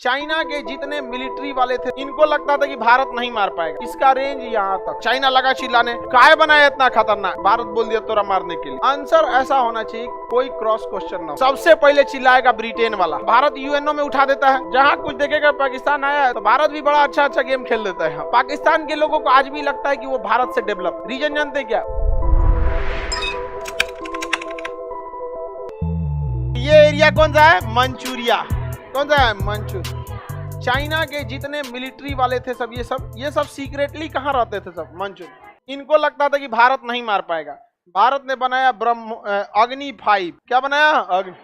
China के जितने military वाले थे इनको लगता था कि भारत नहीं मार पाएगा। इसका रेंज यहाँ तक। चाइना लगा चिल्लाने, काहे बनाया इतना खतरनाक? भारत बोल दिया तोरा मारने के लिए। आंसर ऐसा होना चाहिए कोई क्रॉस क्वेश्चन ना हो। सबसे पहले चिल्लाएगा ब्रिटेन वाला। भारत यूएनओ में उठा देता है। जहाँ कुछ देखेगा पाकिस्तान आया है तो भारत भी बड़ा अच्छा गेम खेल देता है। पाकिस्तान के लोगों को आज भी लगता है कि वो भारत से डेवलप। रीजन जानते क्या? ये एरिया कौन सा है? मंचूरिया। कौन सा है? मंचूर। चाइना के जितने मिलिट्री वाले थे सब ये सब सीक्रेटली कहाँ रहते थे? सब मंचूर। इनको लगता था कि भारत नहीं मार पाएगा। भारत ने बनाया अग्नि 5। क्या बनाया? अग्नि।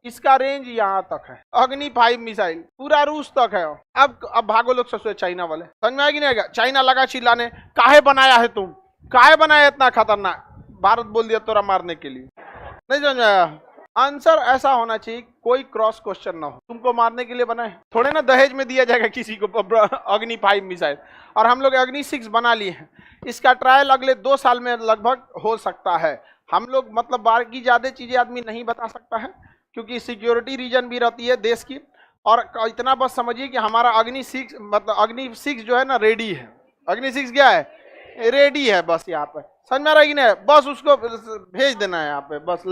इसका रेंज यहाँ तक है। अग्नि 5 मिसाइल पूरा रूस तक है। अब भागो लोग सबसे चाइना वाले। समझ में आएगी नहीं? चाइना लगा चिल्लाने, काहे बनाया है तुम? काहे बनाया इतना खतरनाक? भारत बोल दिया तोरा मारने के लिए। नहीं समझ आया? आंसर ऐसा होना चाहिए कोई क्रॉस क्वेश्चन ना हो। तुमको मारने के लिए बनाए थोड़े ना दहेज में दिया जाएगा किसी को अग्नि 5 मिसाइल। और हम लोग अग्नि 6 बना लिए हैं। इसका ट्रायल अगले 2 साल में लगभग हो सकता है। हम लोग मतलब बाकी ज्यादा चीजें आदमी नहीं बता सकता है क्योंकि सिक्योरिटी रीजन भी रहती है देश की। और इतना बस समझिए कि हमारा अग्नि 6 मतलब अग्नि 6 जो है ना रेडी है। अग्नि 6 क्या है? रेडी है। बस यहाँ पे समझ में रहेगी ना? बस उसको भेज देना है यहाँ पे। बस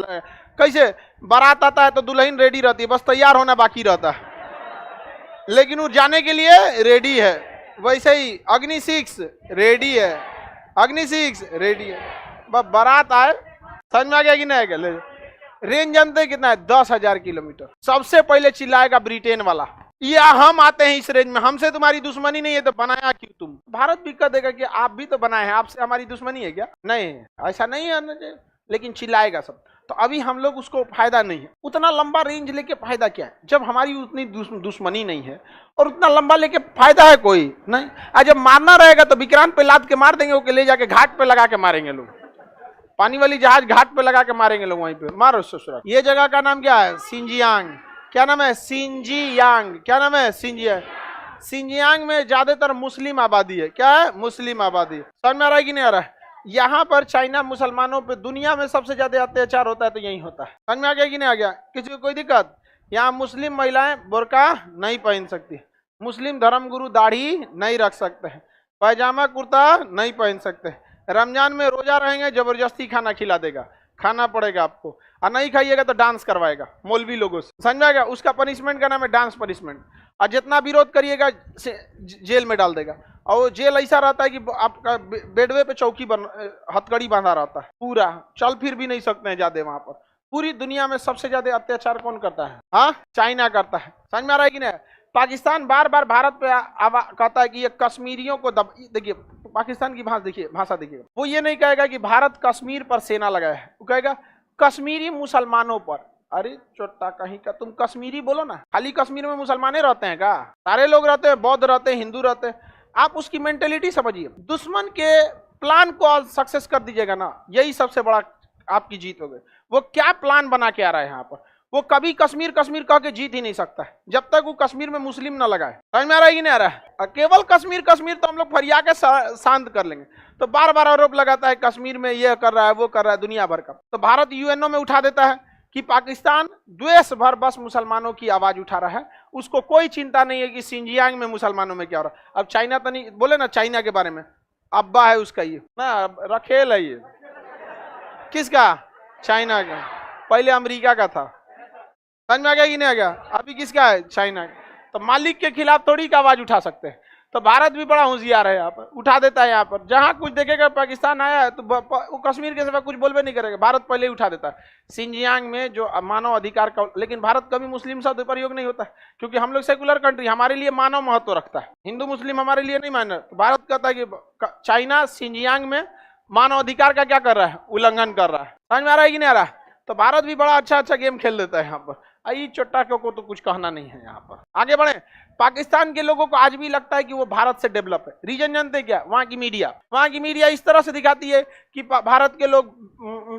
कैसे बारात आता है तो दुल्हन रेडी रहती है, बस तैयार होना बाकी रहता है, लेकिन वो जाने के लिए रेडी है। वैसे ही अग्नि 6 रेडी है। अग्नि 6 रेडी है। बस बारात आए। समझ में आ गया कि नहीं आएगा? रेंज जानते हैं कितना है? 10,000 किलोमीटर। सबसे पहले चिल्लाएगा ब्रिटेन वाला, या हम आते हैं इस रेंज में, हमसे तुम्हारी दुश्मनी नहीं है तो बनाया क्यों तुम? भारत भी कह देगा कि आप भी तो बनाए हैं, आपसे हमारी दुश्मनी है क्या? नहीं, ऐसा नहीं है, लेकिन चिल्लाएगा सब। तो अभी हम लोग उसको फायदा नहीं है। उतना लंबा रेंज लेके फायदा क्या है जब हमारी उतनी दुश्मनी नहीं है? और उतना लंबा लेके फायदा है कोई नहीं। आज जब मारना रहेगा तो विक्रांत पे लाद के मार देंगे, ओके ले जाके घाट पे लगा के मारेंगे लोग। पानी वाली जहाज घाट पे लगा के मारेंगे लोग, वहीं पे मारो ससुरा। ये जगह का नाम क्या है? सिंजियांग। क्या नाम है? सिंजियांग। क्या नाम है? सिंजियांग। सिंजियांग में ज्यादातर मुस्लिम आबादी है। क्या है? मुस्लिम आबादी। समझ में आ रहा है कि नहीं आ रहा है? यहाँ पर चाइना मुसलमानों पे दुनिया में सबसे ज्यादा अत्याचार होता है तो यही होता है। समझ में आ गया कि नहीं आ गया? किसी को कोई दिक्कत? यहाँ मुस्लिम महिलाएं बुर्का नहीं पहन सकती, मुस्लिम धर्मगुरु दाढ़ी नहीं रख सकते हैं, पैजामा कुर्ता नहीं पहन सकते, रमजान में रोजा रहेंगे जबरदस्ती खाना खिला देगा, खाना पड़ेगा आपको, और नहीं खाइएगा तो डांस करवाएगा मौलवी लोगों से। समझ में आएगा? उसका पनिशमेंट का नाम है डांस पनिशमेंट। और जितना विरोध करिएगा जेल में डाल देगा। और वो जेल ऐसा रहता है कि आपका बेडवे पे चौकी हथकड़ी बांधा रहता है, पूरा चल फिर भी नहीं सकते हैं ज्यादा वहां पर। पूरी दुनिया में सबसे ज्यादा अत्याचार कौन करता है? हाँ, चाइना करता है। समझ में आ रहा है कि नहीं? पाकिस्तान बार बार भारत पे कहता है कि ये कश्मीरियों को देखिए पाकिस्तान की भाषा देखिए, वो ये नहीं कहेगा कि भारत कश्मीर पर सेना लगाया है, वो कहेगा कश्मीरी मुसलमानों पर। अरे चोट्टा कहीं का, तुम कश्मीरी बोलो ना। खाली कश्मीर में मुसलमाने रहते हैं का? सारे लोग रहते हैं, बौद्ध रहते हैं, हिंदू रहते हैं। आप उसकी मेंटेलिटी समझिए। दुश्मन के प्लान को सक्सेस कर दीजिएगा ना, यही सबसे बड़ा आपकी जीत हो गई। वो क्या प्लान बना के आ रहा है यहाँ पर? वो कभी कश्मीर कश्मीर कह के जीत ही नहीं सकता है जब तक वो कश्मीर में मुस्लिम ना लगाए। समझ में आ रहा है कि नहीं आ रहा है? केवल कश्मीर कश्मीर तो हम लोग फरिया के शांत कर लेंगे। तो बार बार आरोप लगाता है कश्मीर में ये कर रहा है, वो कर रहा है, दुनिया भर का। तो भारत यूएनओ में उठा देता है कि पाकिस्तान द्वेष भर बस मुसलमानों की आवाज उठा रहा है, उसको कोई चिंता नहीं है कि सिंजियांग में मुसलमानों में क्या हो रहा है। अब चाइना तो नहीं बोले ना, चाइना के बारे में अब्बा है उसका, ये ना रखेल है। ये किसका? चाइना का। पहले अमेरिका का था। समझ में आ गया कि नहीं आ गया? अभी किसका है? चाइना का। तो मालिक के खिलाफ थोड़ी का आवाज उठा सकते हैं। तो भारत भी बड़ा होशियार है, यहाँ पर उठा देता है। यहाँ पर जहां कुछ देखेगा पाकिस्तान आया है तो वो कश्मीर के सिवा कुछ बोलबे नहीं करेगा, भारत पहले ही उठा देता है। सिंजियांग में जो मानव अधिकार का, लेकिन भारत कभी मुस्लिम शब्द प्रयोग नहीं होता है क्योंकि हम लोग सेकुलर कंट्री, हमारे लिए मानव महत्व रखता है। हिंदू मुस्लिम हमारे लिए नहीं माना। तो भारत कहता है कि चाइना सिंजियांग में मानव अधिकार का क्या कर रहा है? उल्लंघन कर रहा है। समझ में आ रहा है कि नहीं आ रहा है? तो भारत भी बड़ा अच्छा गेम खेल देता है यहाँ पर। आई चोट्टा को तो कुछ कहना नहीं है। यहाँ पर आगे बढ़े। पाकिस्तान के लोगों को आज भी लगता है कि वो भारत से डेवलप है। रीजन जानते क्या? वहाँ की मीडिया इस तरह से दिखाती है कि भारत के लोग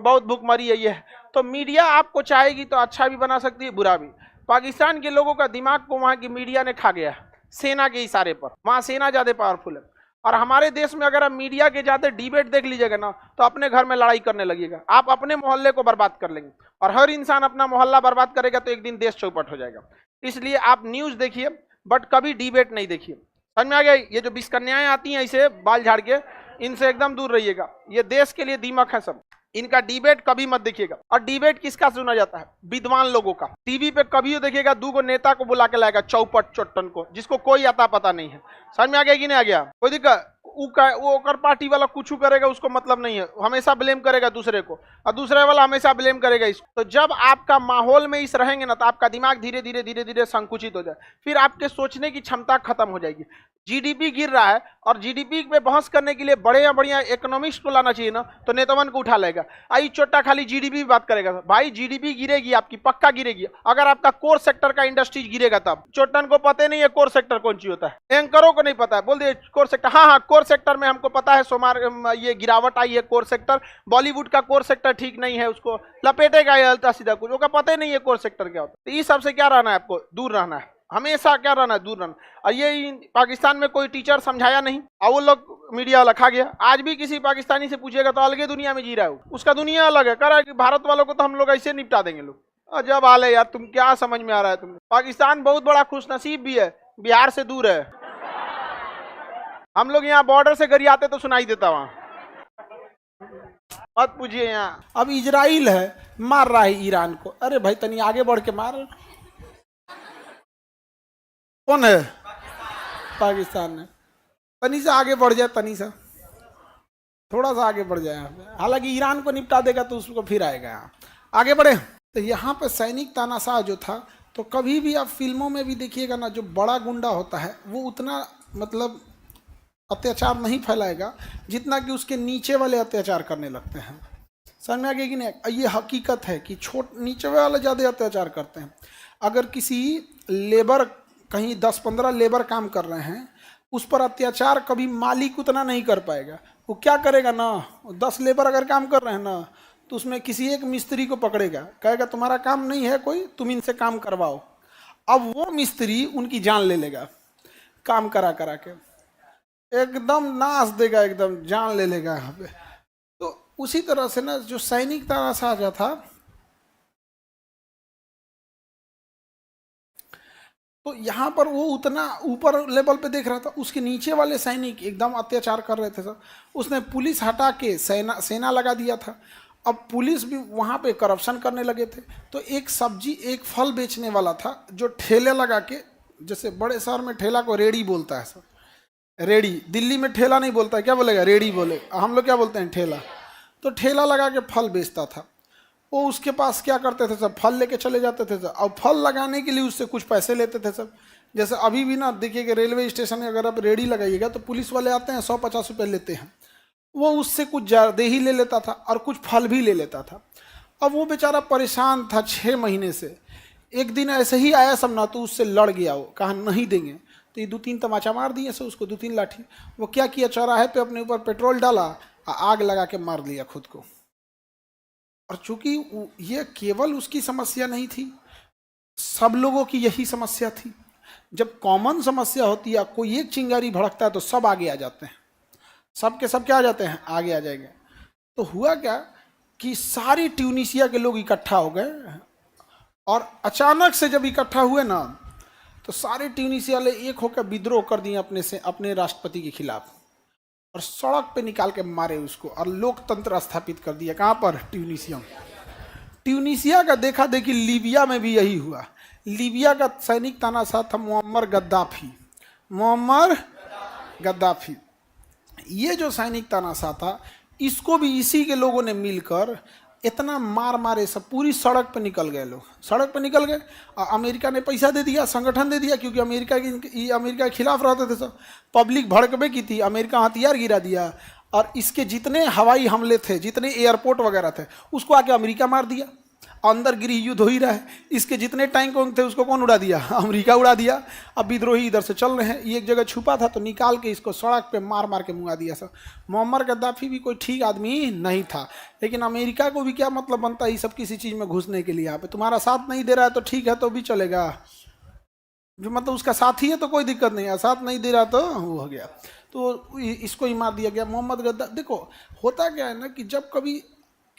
बहुत भूखमरी है ये है। तो मीडिया आपको चाहेगी तो अच्छा भी बना सकती है, बुरा भी। पाकिस्तान के लोगों का दिमाग को वहाँ की मीडिया ने खा गया सेना के इशारे पर। वहाँ सेना ज्यादा पावरफुल है। और हमारे देश में अगर आप मीडिया के जाते डिबेट देख लीजिएगा ना तो अपने घर में लड़ाई करने लगेगा, आप अपने मोहल्ले को बर्बाद कर लेंगे। और हर इंसान अपना मोहल्ला बर्बाद करेगा तो एक दिन देश चौपट हो जाएगा। इसलिए आप न्यूज देखिए बट कभी डिबेट नहीं देखिए। समझ में आ गया? ये जो 20 कन्याएं आती हैं ऐसे बाल झाड़ के, इनसे एकदम दूर रहिएगा। ये देश के लिए दीमक है सब। इनका डिबेट कभी मत देखिएगा। और डिबेट किसका सुना जाता है? विद्वान लोगों का। टीवी पे कभी देखिएगा 2 नेता को बुला के लाएगा, चौपट चोट्टन को, जिसको कोई आता पता नहीं है। समझ में आ गया कि नहीं आ गया? कोई दिक्कत? वो ओकर पार्टी वाला कुछ करेगा उसको मतलब नहीं है, हमेशा ब्लेम करेगा दूसरे को, और दूसरे वाला हमेशा ब्लेम करेगा इसको। तो जब आपका माहौल में इस रहेंगे ना, तो आपका दिमाग धीरे धीरे धीरे धीरे संकुचित हो जाए, फिर आपके सोचने की क्षमता खत्म हो जाएगी। जीडीपी गिर रहा है और जीडीपी पे बहस करने के लिए बढ़िया बढ़िया इकोनॉमिस्ट को लाना चाहिए ना, तो नेतावन को उठा लेगा। आई चोटा खाली जीडीपी बात करेगा। भाई जीडीपी गिरेगी आपकी, पक्का गिरेगी, अगर आपका कोर सेक्टर का इंडस्ट्रीज गिरेगा तब। चोटन को पता नहीं है कोर सेक्टर कौन सी होता है, एंकरों को नहीं पता है, बोल दिए कोर सेक्टर। हाँ हाँ, कोर सेक्टर में हमको पता है, सोमार ये गिरावट आई है कोर सेक्टर, बॉलीवुड का कोर सेक्टर ठीक नहीं है, उसको लपेटेगा उल्टा सीधा कुछ, उसका पता ही नहीं है कोर सेक्टर क्या होता है। तो इस सबसे क्या रहना है आपको? दूर रहना है, हमेशा क्या रहना है? दूर रहना। और ये पाकिस्तान में कोई टीचर समझाया नहीं, और वो लोग मीडिया वाला खा गया। आज भी किसी पाकिस्तानी से पूछेगा तो अलग दुनिया में जी रहा है, उसका दुनिया अलग है। कह रहा है कि भारत वालों को तो हम लोग ऐसे निपटा देंगे लोग। अजब हाल है यार, तुम क्या समझ में आ रहा है तुम? पाकिस्तान बहुत बड़ा खुशनसीब भी है, बिहार से दूर है। हम लोग यहाँ बॉर्डर से गरियाते तो सुनाई देता वहां, मत पूछिए। यहाँ अब इजराइल है, मार रहा है ईरान को। अरे भाई तनी आगे बढ़ के मार। कौन है? पाकिस्तान है। तनी सा आगे बढ़ जाए, तनी सा, थोड़ा सा आगे बढ़ जाए। हालांकि ईरान को निपटा देगा तो उसको फिर आएगा। यहाँ आगे बढ़े। तो यहाँ पे सैनिक तानाशाह जो था, तो कभी भी आप फिल्मों में भी देखिएगा ना, जो बड़ा गुंडा होता है वो उतना मतलब अत्याचार नहीं फैलाएगा जितना कि उसके नीचे वाले अत्याचार करने लगते हैं। समझ में आ गया कि नहीं? ये हकीकत है कि नीचे वाले ज़्यादा अत्याचार करते हैं। अगर किसी लेबर, कहीं 10-15 लेबर काम कर रहे हैं, उस पर अत्याचार कभी मालिक उतना नहीं कर पाएगा। वो क्या करेगा ना, 10 लेबर अगर काम कर रहे हैं ना, तो उसमें किसी एक मिस्त्री को पकड़ेगा, कहेगा तुम्हारा काम नहीं है कोई, तुम इनसे काम करवाओ। अब वो मिस्त्री उनकी जान ले लेगा, काम करा करा के एकदम नाश देगा, एकदम जान ले लेगा यहाँ पे। तो उसी तरह से ना, जो सैनिक तानाशाह था, तो यहाँ पर वो उतना ऊपर लेवल पे देख रहा था, उसके नीचे वाले सैनिक एकदम अत्याचार कर रहे थे सब। उसने पुलिस हटा के सेना लगा दिया था। अब पुलिस भी वहाँ पे करप्शन करने लगे थे। तो एक सब्जी, एक फल बेचने वाला था जो ठेले लगा के, जैसे बड़े शहर में ठेला को रेड़ी बोलता है सर, रेड़ी। दिल्ली में ठेला नहीं बोलता है, क्या बोलेगा? रेड़ी बोले। हम लोग क्या बोलते हैं? ठेला। तो ठेला लगा के फल बेचता था वो। उसके पास क्या करते थे सब? फल लेके चले जाते थे सब, और फल लगाने के लिए उससे कुछ पैसे लेते थे सब। जैसे अभी भी ना देखिएगा, रेलवे स्टेशन में अगर आप रेडी लगाइएगा तो पुलिस वाले आते हैं, 100-50 रुपये लेते हैं। वो उससे कुछ ज़्यादा ही ले लेता था और कुछ फल भी ले लेता था। अब वो बेचारा परेशान था 6 महीने से। एक दिन ऐसे ही आया सब ना, तो उससे लड़ गया। वो कहा नहीं देंगे, तो ये 2-3 तमाचा मार दिए से उसको, 2-3 लाठी। वो क्या किया, चौराहे पे अपने ऊपर पेट्रोल डाला और आग लगा के मार लिया खुद को। और चूंकि ये केवल उसकी समस्या नहीं थी, सब लोगों की यही समस्या थी। जब कॉमन समस्या होती है, कोई एक चिंगारी भड़कता है तो सब आगे आ जाते हैं, सब के सब क्या आ जाते हैं? आगे आ जाएंगे। तो हुआ क्या कि सारी ट्यूनीशिया के लोग इकट्ठा हो गए, और अचानक से जब इकट्ठा हुए ना, तो सारे ट्यूनीशिया वाले एक होकर विद्रोह कर दिए अपने राष्ट्रपति के खिलाफ, और सड़क पे निकाल के मारे उसको, और लोकतंत्र स्थापित कर दिया। कहाँ पर? ट्यूनीशिया में। ट्यूनीशिया का देखा देखी लीबिया में भी यही हुआ। लीबिया का सैनिक तानाशाह था मुअम्मर गद्दाफी। मुअम्मर गद्दाफी, ये जो सैनिक तानाशाह था, इसको भी इसी के लोगों ने मिलकर इतना मार मारे, सब पूरी सड़क पे निकल गए लोग, सड़क पे निकल गए। और अमेरिका ने पैसा दे दिया, संगठन दे दिया, क्योंकि अमेरिका के खिलाफ रहते थे सब। पब्लिक भड़कबे की थी, अमेरिका हथियार गिरा दिया, और इसके जितने हवाई हमले थे, जितने एयरपोर्ट वगैरह थे, उसको आके अमेरिका मार दिया। अंदर गृह युद्ध हो ही रहा है, इसके जितने टैंक थे उसको कौन उड़ा दिया? अमेरिका उड़ा दिया। अब विद्रोही इधर से चल रहे हैं, ये एक जगह छुपा था तो निकाल के इसको सड़क पे मार मार के मुआ दिया सब। मुअम्मर गद्दाफी भी कोई ठीक आदमी नहीं था, लेकिन अमेरिका को भी क्या मतलब बनता है ये सब किसी चीज़ में घुसने के लिए? यहाँ पे तुम्हारा साथ नहीं दे रहा है तो ठीक है, तो भी चलेगा। जो मतलब उसका साथी है तो कोई दिक्कत नहीं है, साथ नहीं दे रहा तो वो हो गया, तो इसको ही मार दिया गया। मोहम्मद गद्दाफी। देखो होता क्या है ना, कि जब कभी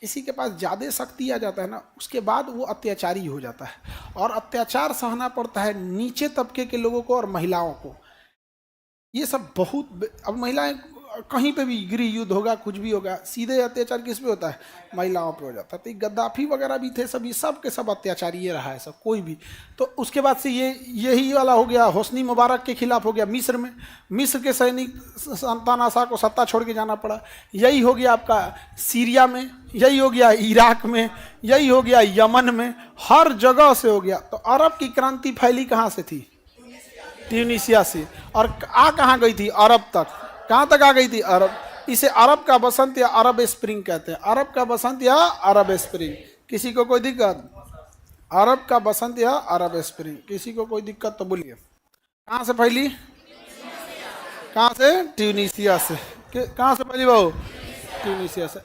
किसी के पास ज़्यादा शक्ति आ जाता है ना, उसके बाद वो अत्याचारी हो जाता है, और अत्याचार सहना पड़ता है नीचे तबके के लोगों को और महिलाओं को। ये सब बहुत, अब महिलाएं कहीं पे भी गृह युद्ध होगा, कुछ भी होगा, सीधे अत्याचार किस पे होता है? महिलाओं पे हो जाता है। तो गद्दाफी वगैरह भी थे, सभी सब के सब अत्याचारी ये रहा है सब, कोई भी। तो उसके बाद से यही वाला हो गया, होस्नी मुबारक के खिलाफ हो गया मिस्र में, मिस्र के सैनिक सल्तान आसा को सत्ता छोड़ के जाना पड़ा। यही हो गया आपका सीरिया में, यही हो गया इराक में, यही हो गया यमन में, हर जगह से हो गया। तो अरब की क्रांति फैली कहाँ से थी? ट्यूनीशिया से। और आ कहाँ गई थी? अरब तक। कहाँ तक आ गई थी? अरब। इसे अरब का बसंत या अरब स्प्रिंग कहते हैं। अरब का बसंत या अरब स्प्रिंग। किसी को कोई दिक्कत? अरब का बसंत या अरब स्प्रिंग, किसी को कोई दिक्कत तो बोलिए। कहाँ से फैली? कहाँ से? ट्यूनीशिया से। कहाँ से फैली वो? ट्यूनीशिया से।